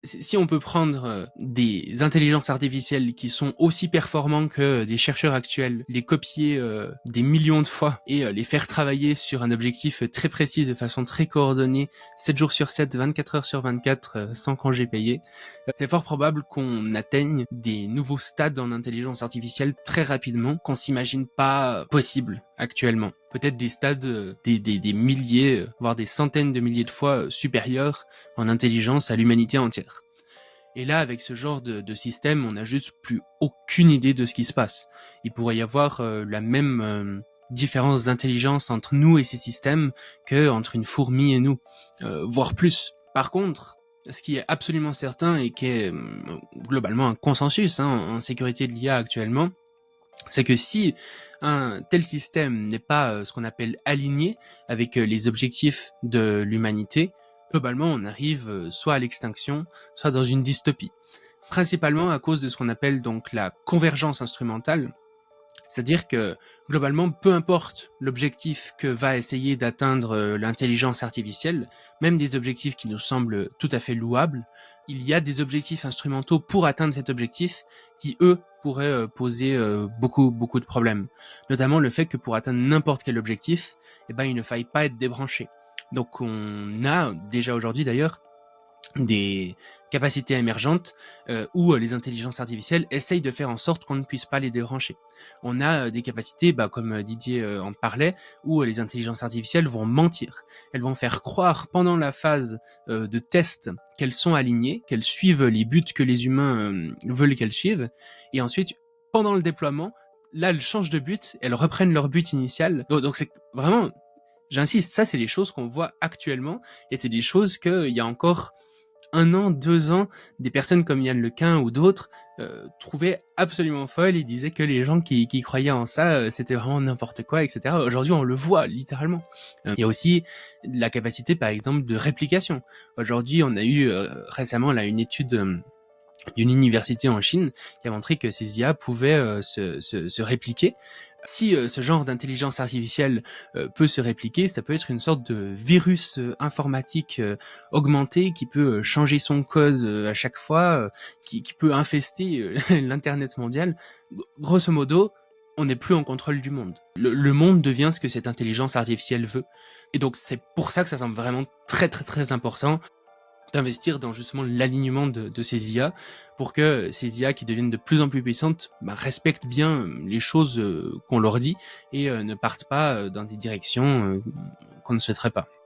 Si on peut prendre des intelligences artificielles qui sont aussi performantes que des chercheurs actuels, les copier des millions de fois et les faire travailler sur un objectif très précis de façon très coordonnée, 7 jours sur 7, 24 heures sur 24, sans congé payé, c'est fort probable qu'on atteigne des nouveaux stades en intelligence artificielle très rapidement qu'on s'imagine pas possible actuellement. Peut-être des stades des milliers, voire des centaines de milliers de fois supérieurs en intelligence à l'humanité entière. Et là, avec ce genre de système, on n'a juste plus aucune idée de ce qui se passe. Il pourrait y avoir la même différence d'intelligence entre nous et ces systèmes que entre une fourmi et nous, voire plus. Par contre, ce qui est absolument certain et qui est globalement un consensus en sécurité de l'IA actuellement, c'est que si un tel système n'est pas ce qu'on appelle aligné avec les objectifs de l'humanité, globalement on arrive soit à l'extinction, soit dans une dystopie. Principalement à cause de ce qu'on appelle donc la convergence instrumentale, c'est-à-dire que globalement, peu importe l'objectif que va essayer d'atteindre l'intelligence artificielle, même des objectifs qui nous semblent tout à fait louables, il y a des objectifs instrumentaux pour atteindre cet objectif qui, eux, pourraient poser beaucoup de problèmes. Notamment le fait que pour atteindre n'importe quel objectif, il ne faille pas être débranché. Donc on a déjà aujourd'hui d'ailleurs des capacités émergentes où les intelligences artificielles essayent de faire en sorte qu'on ne puisse pas les débrancher. On a des capacités, comme Didier en parlait, où les intelligences artificielles vont mentir. Elles vont faire croire pendant la phase de test qu'elles sont alignées, qu'elles suivent les buts que les humains veulent qu'elles suivent, et ensuite, pendant le déploiement, là, elles changent de but, elles reprennent leur but initial. Donc c'est vraiment, j'insiste, ça c'est les choses qu'on voit actuellement, et c'est des choses qu'il y a encore 1 an, 2 ans, des personnes comme Yann Lequin ou d'autres trouvaient absolument folle et disaient que les gens qui croyaient en ça, c'était vraiment n'importe quoi, etc. Aujourd'hui, on le voit littéralement. Il y a aussi la capacité, par exemple, de réplication. Aujourd'hui, on a eu récemment là une étude d'une université en Chine qui a montré que ces IA pouvaient se répliquer. Si ce genre d'intelligence artificielle peut se répliquer, ça peut être une sorte de virus informatique augmenté qui peut changer son code à chaque fois, qui peut infester l'internet mondial. Grosso modo, on n'est plus en contrôle du monde. Le monde devient ce que cette intelligence artificielle veut. Et donc c'est pour ça que ça semble vraiment très important d'investir dans justement l'alignement de ces IA pour que ces IA qui deviennent de plus en plus puissantes respectent bien les choses qu'on leur dit et ne partent pas dans des directions qu'on ne souhaiterait pas.